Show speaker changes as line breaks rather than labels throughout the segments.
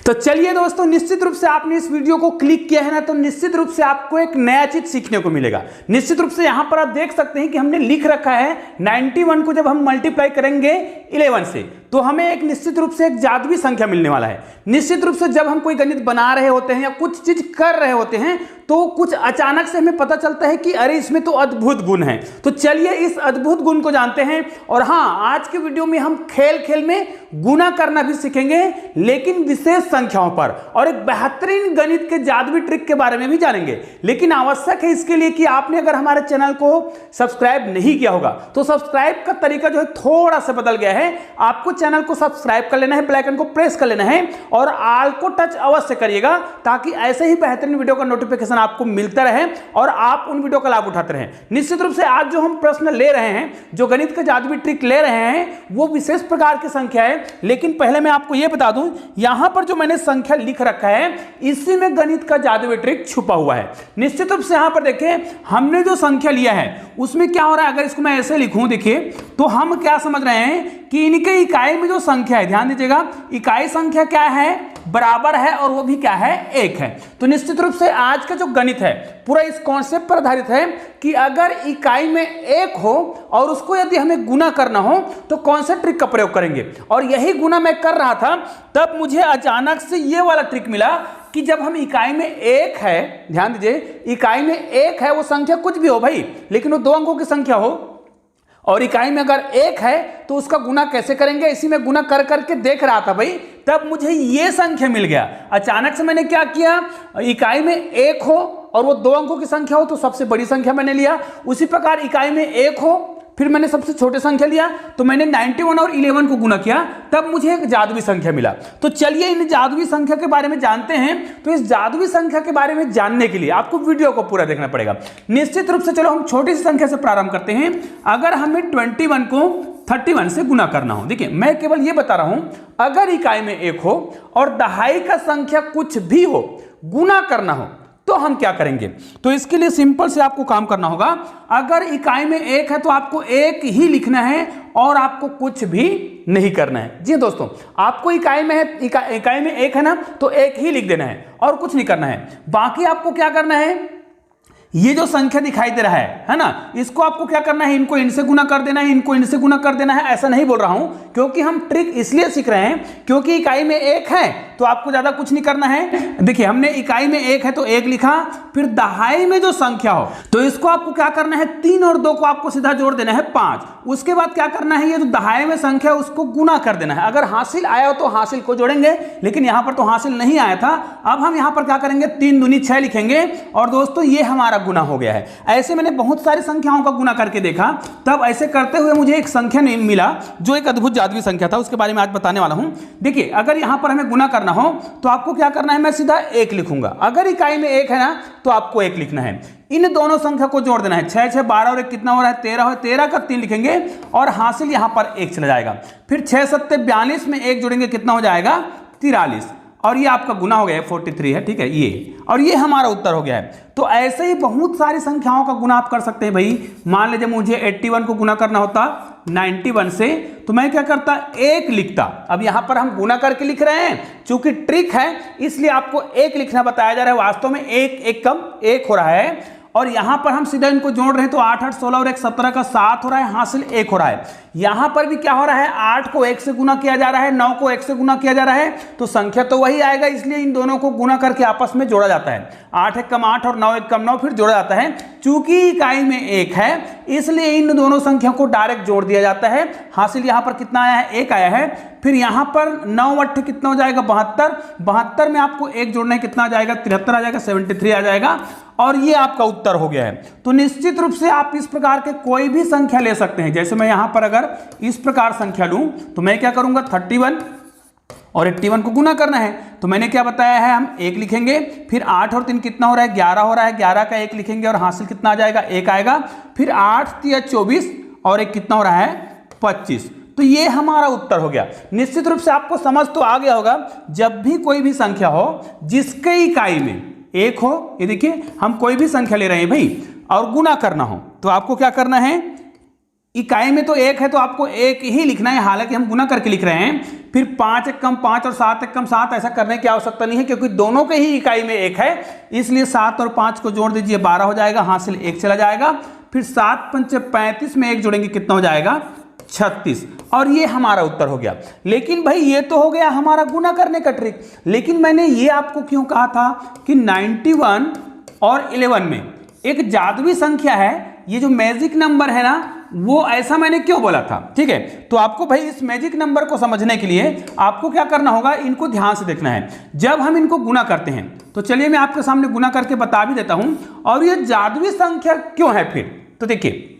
तो चलिए दोस्तों, निश्चित रूप से आपने इस वीडियो को क्लिक किया है ना, तो निश्चित रूप से आपको एक नया चीज सीखने को मिलेगा। निश्चित रूप से यहां पर आप देख सकते हैं कि हमने लिख रखा है 91 को जब हम मल्टीप्लाई करेंगे 11 से तो हमें एक निश्चित रूप से एक जादुई संख्या मिलने वाला है। निश्चित रूप से जब हम कोई गणित बना रहे होते हैं या कुछ चीज कर रहे होते हैं तो कुछ अचानक से हमें पता चलता है कि अरे इसमें तो अद्भुत गुण है। तो चलिए इस अद्भुत गुण को जानते हैं। और हाँ, आज के वीडियो में हम खेल खेल में गुणा करना भी सीखेंगे, लेकिन विशेष संख्याओं पर, और एक बेहतरीन गणित के जादुई ट्रिक के बारे में भी जानेंगे। लेकिन आवश्यक है इसके लिए कि आपने अगर हमारे चैनल को सब्सक्राइब नहीं किया होगा तो सब्सक्राइब का तरीका जो है थोड़ा सा बदल गया है। आपको चैनल को सब्सक्राइब कर लेना है, बेल आइकन को प्रेस कर लेना है और ऑल को टच अवश्य करिएगा, ताकि ऐसे ही बेहतरीन वीडियो का नोटिफिकेशन आपको मिलता रहे और आप उन वीडियो का लाभ उठाते रहें। निश्चित रूप से आज जो हम प्रश्न ले रहे हैं, जो गणित का जादुई ट्रिक ले रहे हैं, वो विशेष प्रकार की संख्या है। लेकिन पहले मैं आपको यह बता दूं, यहां पर जो मैंने संख्या लिख रखा है इसी में गणित का जादुई ट्रिक छुपा हुआ है। निश्चित रूप से यहां पर देखिए, हमने जो संख्या लिया है उसमें क्या हो रहा है। अगर इसको मैं ऐसे लिखूं, देखिए, तो हम क्या समझ रहे हैं कि इनके इकाई में जो संख्या है, ध्यान दीजिएगा, इकाई संख्या क्या है, बराबर है, और वो भी क्या है, 1 है। तो निश्चित रूप से आज का जो गणित है पूरा इस कॉन्सेप्ट पर आधारित है कि अगर इकाई में 1 हो और उसको यदि हमें गुना करना हो तो कौन सा ट्रिक का प्रयोग करेंगे। और यही गुना मैं कर रहा था, तब मुझे अचानक से ये वाला ट्रिक मिला कि जब हम इकाई में 1 है, ध्यान दीजिए, इकाई में 1 है, वो संख्या कुछ भी हो भाई, लेकिन वो 2 अंकों की संख्या हो, और इकाई में अगर 1 है तो उसका गुना कैसे करेंगे, इसी में गुना कर करके देख रहा था भाई, तब मुझे ये संख्या मिल गया। अचानक से मैंने क्या किया, इकाई में 1 हो और वो 2 अंकों की संख्या हो तो सबसे बड़ी संख्या मैंने लिया। उसी प्रकार इकाई में 1 हो, फिर मैंने सबसे छोटी संख्या लिया, तो मैंने 91 और 11 को गुना किया, तब मुझे एक जादुई संख्या मिला। तो चलिए इन जादुई संख्या के बारे में जानते हैं। तो इस जादुई संख्या के बारे में जानने के लिए आपको वीडियो को पूरा देखना पड़ेगा। निश्चित रूप से चलो हम छोटी सी संख्या से प्रारंभ करते हैं। अगर हमें 21 को 31 से गुना करना हो, देखिए मैं केवल ये बता रहा हूं, अगर इकाई में 1 हो और दहाई का संख्या कुछ भी हो, गुना करना हो, तो हम क्या करेंगे। तो इसके लिए सिंपल से आपको काम करना होगा। अगर इकाई में 1 है तो आपको 1 ही लिखना है और आपको कुछ भी नहीं करना है। जी दोस्तों, आपको इकाई में है, इकाई में 1 है ना, तो 1 ही लिख देना है और कुछ नहीं करना है। बाकी आपको क्या करना है, ये जो संख्या दिखाई दे रहा है ना, इसको आपको क्या करना है, इनको इनसे गुना कर देना है, इनको इनसे गुना कर देना है। ऐसा नहीं बोल रहा हूं, क्योंकि हम ट्रिक इसलिए सीख रहे हैं क्योंकि इकाई में 1 है तो आपको ज्यादा कुछ नहीं करना है। देखिए, हमने इकाई में 1 है तो 1 लिखा, फिर दहाई में जो संख्या हो तो इसको आपको क्या करना है, 3 और 2 को आपको सीधा जोड़ देना है 5। उसके बाद क्या करना है, ये जो दहाई में संख्या है उसको गुना कर देना है। अगर हासिल आया हो तो हासिल को जोड़ेंगे, लेकिन यहां पर तो हासिल नहीं आया था। अब हम यहां पर क्या करेंगे, 3 दूनी 6 लिखेंगे, और दोस्तों ये हमारा गुना हो गया है। ऐसे मैंने बहुत सारी संख्याओं का गुना करके देखा, तब ऐसे करते हुए मुझे एक संख्या नहीं मिला जो एक अद्भुत जादुई संख्या था। उसके बारे में आज बताने वाला हूं। देखिए, अगर यहां पर हमें गुना करना हो तो आपको क्या करना है, मैं सीधा 1 लिखूंगा। अगर इकाई में 1 है ना, तो आपको 1 लिखना है। इन दोनों संख्या को जोड़ देना है, 6 6 12 और 1 कितना हो रहा है, 13 है। 13 का 3 लिखेंगे और हासिल यहां पर 1 चला जाएगा। फिर 6 7 42 में 1 जोड़ेंगे, कितना हो जाएगा, 43, और ये आपका गुना हो गया है, 43 है, ठीक है, ये, और ये हमारा उत्तर हो गया है। तो ऐसे ही बहुत सारी संख्याओं का गुना आप कर सकते हैं भाई। मान लीजिए मुझे 81 को गुना करना होता 91 से, तो मैं क्या करता, 1 लिखता। अब यहां पर हम गुना करके लिख रहे हैं, चूंकि ट्रिक है इसलिए आपको 1 लिखना बताया जा रहा है। वास्तव में 1 कम 1 हो रहा है, और यहां पर हम सीधा इनको जोड़ रहे हैं तो 8 8 16 और 1 17 का 7 हो रहा है, हासिल 1 हो रहा है। यहां पर भी क्या हो रहा है, 8 को 1 से गुना किया जा रहा है, 9 को 1 से गुना किया जा रहा है, तो संख्या तो वही आएगा, इसलिए इन दोनों को गुना करके आपस में जोड़ा जाता है। 8 1 कम 8 और 9 1 कम 9, फिर जोड़ा जाता है। चूंकि इकाई में 1 है इसलिए इन दोनों संख्या को डायरेक्ट जोड़ दिया जाता है। हासिल यहां पर कितना आया है, 1 आया है। फिर यहां पर 9 8 कितना हो जाएगा, 72। 72 में आपको 1 जोड़ना है, कितना आ जाएगा, 73 आ जाएगा, 73 आ जाएगा, और ये आपका उत्तर हो गया है। तो निश्चित रूप से आप इस प्रकार के कोई भी संख्या ले सकते हैं। जैसे मैं यहां पर अगर इस प्रकार संख्या लूं तो मैं क्या करूंगा, 31 और 81 को गुना करना है, तो मैंने क्या बताया है, हम 1 लिखेंगे। फिर 8 और 3 कितना हो रहा है, 11 हो रहा है, 11 का 1 लिखेंगे और हासिल कितना आ जाएगा, 1 आएगा। फिर 8 3 24 और 1 कितना हो रहा है, 25। तो ये हमारा उत्तर हो गया। निश्चित रूप से आपको समझ तो आ गया होगा, जब भी कोई भी संख्या हो जिसके इकाई में 1 हो, ये देखिए हम कोई भी संख्या ले रहे हैं भाई, और गुना करना हो तो आपको क्या करना है, इकाई में तो एक है तो आपको एक ही लिखना है, हालांकि हम गुना करके लिख रहे हैं। फिर 5 एक कम 5 और 7 एक कम 7, ऐसा करने की आवश्यकता नहीं है क्योंकि दोनों के ही इकाई में एक है, इसलिए 7 और 5 को जोड़ दीजिए 12 हो जाएगा, हासिल 1 चला जाएगा। फिर 7 पंचे 35 में 1 जोड़ेंगे कितना हो जाएगा 36, और ये हमारा उत्तर हो गया। लेकिन भाई ये तो हो गया हमारा गुना करने का ट्रिक, लेकिन मैंने ये आपको क्यों कहा था कि 91 और 11 में एक जादुई संख्या है, ये जो मैजिक नंबर है ना, वो ऐसा मैंने क्यों बोला था, ठीक है। तो आपको भाई इस मैजिक नंबर को समझने के लिए आपको क्या करना होगा, इनको ध्यान से देखना है। जब हम इनको गुना करते हैं तो चलिए मैं आपके सामने गुना करके बता भी देता हूं, और ये जादुई संख्या क्यों है फिर। तो देखिए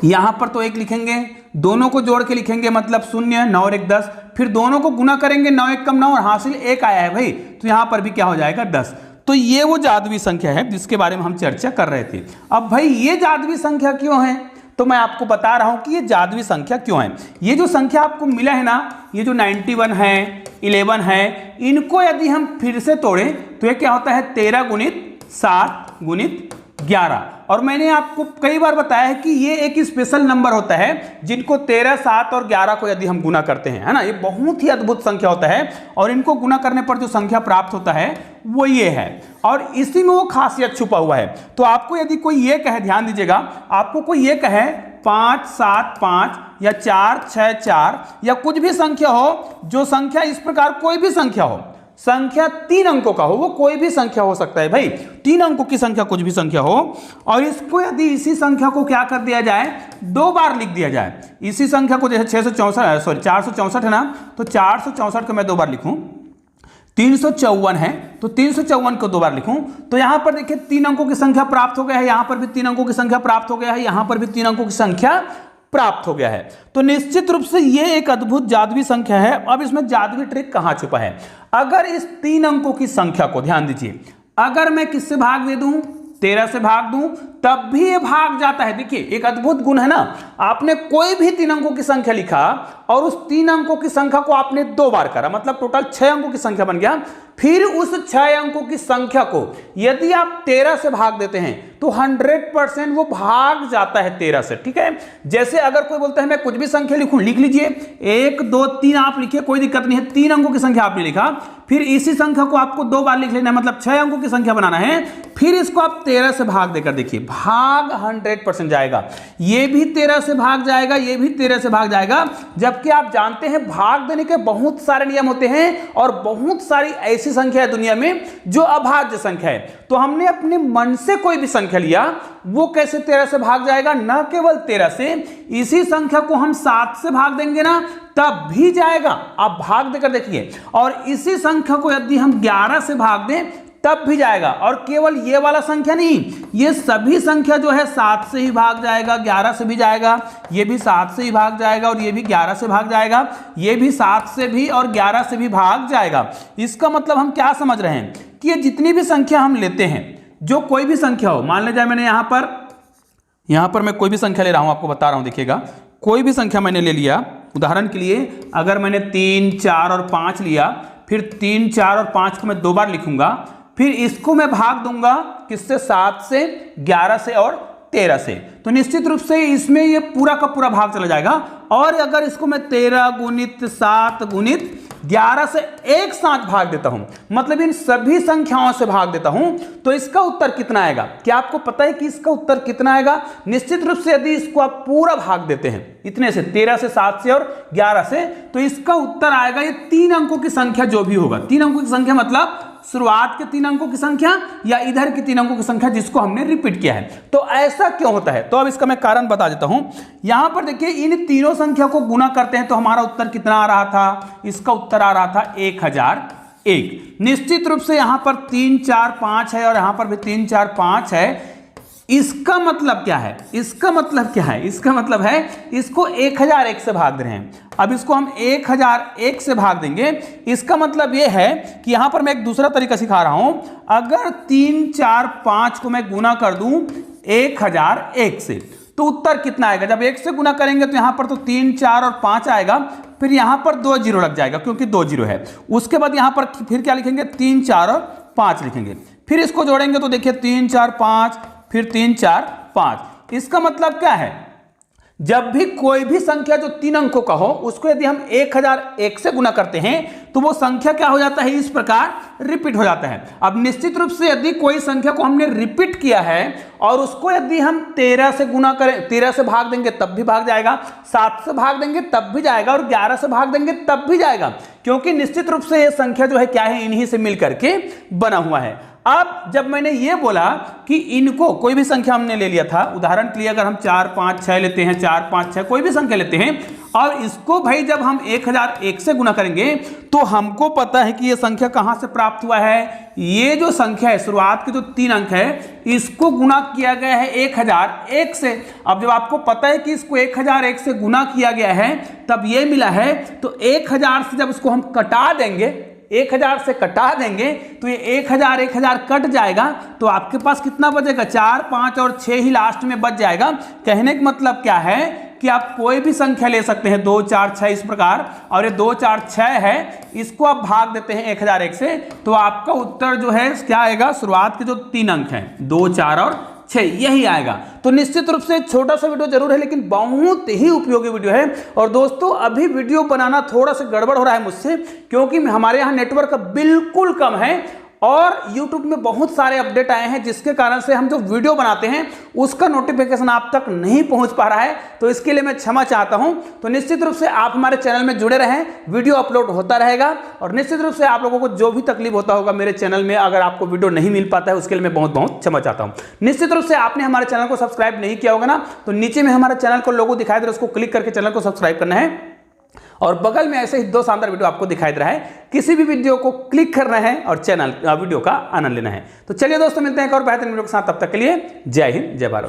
यहां पर तो 1 लिखेंगे, दोनों को जोड़ के लिखेंगे मतलब 0, 9 और 1 10, फिर दोनों को गुना करेंगे 9 एक कम 9 और हासिल 1 आया है भाई, तो यहां पर भी क्या हो जाएगा 10। तो ये वो जादुई संख्या है जिसके बारे में हम चर्चा कर रहे थे। अब भाई ये जादुई संख्या क्यों है, तो मैं आपको बता रहा हूं कि ये जादुई संख्या क्यों है। ये जो संख्या आपको मिला है ना, ये जो 91 है 11 है, इनको यदि हम फिर से तोड़ें तो ये क्या होता है 13 गुणित 7 गुणित 11। और मैंने आपको कई बार बताया है कि ये एक स्पेशल नंबर होता है जिनको 13, 7 और 11 को यदि हम गुना करते हैं, है ना, ये बहुत ही अद्भुत संख्या होता है, और इनको गुना करने पर जो संख्या प्राप्त होता है वो ये है, और इसी में वो खासियत छुपा हुआ है। तो आपको यदि कोई ये कहे, ध्यान दीजिएगा, आपको कोई ये कहे 5 7 5 या 4 6 4 या कुछ भी संख्या हो, जो संख्या इस प्रकार कोई भी संख्या हो, संख्या 3 अंकों का हो, वो कोई भी संख्या हो सकता है भाई, 3 अंकों की संख्या कुछ भी संख्या हो, और इसको यदि इसी संख्या को क्या कर दिया जाए 2 बार लिख दिया जाए, इसी संख्या को जैसे 464 है ना, तो 464 को मैं 2 बार लिखूं, 354 है तो 354 को 2 बार लिखूं, तो यहां पर देखिए 3 अंकों की संख्या प्राप्त हो गया है, यहां पर भी 3 अंकों की संख्या प्राप्त हो गया है, यहां पर भी 3 अंकों की संख्या प्राप्त हो गया है। तो निश्चित रूप से ये एक अद्भुत जादुई संख्या है। अब इसमें जादुई ट्रिक कहां छुपा है, अगर इस 3 अंकों की संख्या को ध्यान दीजिए, अगर मैं किससे भाग दे दूं 13 से भाग दूं तब भी ये भाग जाता है। देखिए एक अद्भुत गुण है ना, आपने कोई भी 3 अंकों की संख्या लिखा और उस 3 अंकों की संख्या को आपने 2 बार करा, मतलब टोटल 6 अंकों की संख्या बन गया। फिर उस 6 अंकों की संख्या को यदि आप 13 से भाग देते हैं तो 100% वो भाग जाता है 13 से, ठीक है। जैसे अगर कोई बोलता है मैं कुछ भी संख्या लिखूं, लिख लीजिए 1 2 3 आप लिखिए, कोई दिक्कत नहीं है, 3 अंकों की संख्या आपने लिखा, फिर इसी संख्या को आपको 2 बार लिख लेना है, मतलब 6 अंकों की संख्या बनाना है, फिर इसको आप 13 से भाग देकर देखिए, भाग 100% जाएगा, ये भी 13 से भाग जाएगा, ये भी 13 से भाग जाएगा। जबकि आप जानते हैं भाग देने के बहुत सारे नियम होते हैं और बहुत सारी ऐसी संख्या है दुनिया में जो अभाज्य संख्या है। तो हमने अपने मन से कोई भी संख्या लिया, वो कैसे 13 से भाग जाएगा, न केवल 13 से, इसी संख्या को हम 7 से भाग देंगे ना तब भी जाएगा। आप भाग देकर देखिए, और इसी संख्या को यदि हम 11 से भाग दें तब भी जाएगा। और केवल ये वाला संख्या नहीं, ये सभी संख्या जो है 7 से ही भाग जाएगा, 11 से भी जाएगा, ये भी 7 से ही भाग जाएगा और ये भी 11 से भाग जाएगा, ये भी 7 से भी और 11 से भी भाग जाएगा। इसका मतलब हम क्या समझ रहे हैं कि ये जितनी भी संख्या हम लेते हैं, जो कोई भी संख्या हो, मान लीजिए मैंने यहां पर मैं कोई भी संख्या ले रहा हूं, आपको बता रहा हूं, देखिएगा कोई भी संख्या मैंने ले लिया, उदाहरण के लिए अगर मैंने 3 4 और 5 लिया, फिर 3 4 और 5 को मैं 2 बार लिखूंगा, फिर इसको मैं भाग दूंगा किससे, 7 से, 11 से और 13 से, तो निश्चित रूप से इसमें ये पूरा का पूरा भाग चला जाएगा। और अगर इसको मैं 13 गुणित 7 गुणित 11 से एक साथ भाग देता हूं, मतलब इन सभी संख्याओं से भाग देता हूं, तो इसका उत्तर कितना आएगा, क्या आपको पता है कि इसका उत्तर कितना आएगा? निश्चित रूप से यदि इसको आप पूरा भाग देते हैं इतने से, 13 से, 7 से और 11 से, तो इसका उत्तर आएगा ये 3 अंकों की संख्या जो भी होगा। 3 अंकों की संख्या मतलब शुरुआत के 3 अंकों की संख्या या इधर की 3 अंकों की संख्या जिसको हमने रिपीट किया है। तो ऐसा क्यों होता है, तो अब इसका मैं कारण बता देता हूं। यहां पर देखिए इन तीनों संख्या को गुना करते हैं तो हमारा उत्तर कितना आ रहा था, इसका उत्तर आ रहा था 1001। निश्चित रूप से यहां पर 3 4 5 है और यहां पर भी 3 4 5 है। इसका मतलब क्या है, इसका मतलब क्या है, इसका मतलब है इसको 1001 से भाग रहे हैं। अब इसको हम 1001 से भाग देंगे, इसका मतलब यह है कि यहां पर मैं एक दूसरा तरीका सिखा रहा हूं। अगर 3 4 5 को मैं गुना कर दूं 1001 से, तो उत्तर कितना आएगा? जब 1 से गुना करेंगे तो यहां पर तो 3 4 और 5 आएगा, फिर यहां पर 2 जीरो लग जाएगा क्योंकि 2 जीरो है। उसके बाद यहां पर फिर क्या लिखेंगे, 3 4 और 5 लिखेंगे, फिर इसको जोड़ेंगे तो देखिए 3 4 5, फिर 3 4 5। इसका मतलब क्या है, जब भी कोई भी संख्या जो 3 अंकों का हो उसको यदि हम 1001 से गुना करते हैं तो वो संख्या क्या हो जाता है, इस प्रकार रिपीट हो जाता है। अब निश्चित रूप से यदि कोई संख्या को हमने रिपीट किया है और उसको यदि हम 13 से गुना करें, 13 से भाग देंगे तब भी भाग जाएगा, 7 से भाग देंगे तब भी जाएगा और 11 से भाग देंगे तब भी जाएगा, क्योंकि निश्चित रूप से ये संख्या जो है क्या है, इन्हीं से मिलकर के बना हुआ है। अब जब मैंने ये बोला कि इनको कोई भी संख्या हमने ले लिया था, उदाहरण के लिए अगर हम 4 5 6 लेते हैं, 4 5 6 कोई भी संख्या लेते हैं और इसको भाई जब हम 1001 से गुना करेंगे तो हमको पता है कि ये संख्या कहां से प्राप्त हुआ है, ये जो संख्या है शुरुआत के जो 3 अंक है इसको गुना किया गया है 1001 से। अब जब आपको पता है कि इसको 1001 से गुना किया गया है तब ये मिला है, तो 1000 से जब इसको हम कटा देंगे, 1000 से कटा देंगे तो ये 1000 कट जाएगा, तो आपके पास कितना बचेगा, 4 5 और 6 ही लास्ट में बच जाएगा। कहने का मतलब क्या है कि आप कोई भी संख्या ले सकते हैं 2 4 6 इस प्रकार, और ये 2 4 6 है, इसको आप भाग देते हैं 1001 से तो आपका उत्तर जो है क्या आएगा, शुरुआत के जो 3 अंक हैं 2 4 और 6 यही आएगा। तो निश्चित रूप से छोटा सा वीडियो जरूर है लेकिन बहुत ही उपयोगी वीडियो है। और दोस्तों अभी वीडियो बनाना थोड़ा सा गड़बड़ हो रहा है मुझसे, क्योंकि हमारे यहाँ नेटवर्क बिल्कुल कम है और YouTube में बहुत सारे अपडेट आए हैं जिसके कारण से हम जो वीडियो बनाते हैं उसका नोटिफिकेशन आप तक नहीं पहुंच पा रहा है, तो इसके लिए मैं क्षमा चाहता हूं। तो निश्चित रूप से आप हमारे चैनल में जुड़े रहें, वीडियो अपलोड होता रहेगा और निश्चित रूप से आप लोगों को जो भी तकलीफ होता होगा मेरे चैनल में, अगर आपको वीडियो नहीं मिल पाता है उसके लिए मैं बहुत बहुत क्षमा चाहता हूं। निश्चित रूप से आपने हमारे चैनल को सब्सक्राइब नहीं किया होगा ना, तो नीचे में हमारे चैनल को लोगो दिखाई दे रहा है, उसको क्लिक करके चैनल को सब्सक्राइब करना है और बगल में ऐसे ही 2 शानदार वीडियो आपको दिखाई दे रहा है, किसी भी वीडियो को क्लिक करना है और चैनल वीडियो का आनंद लेना है। तो चलिए दोस्तों मिलते हैं एक और बेहतरीन वीडियो के साथ, तब तक के लिए जय हिंद जय भारत।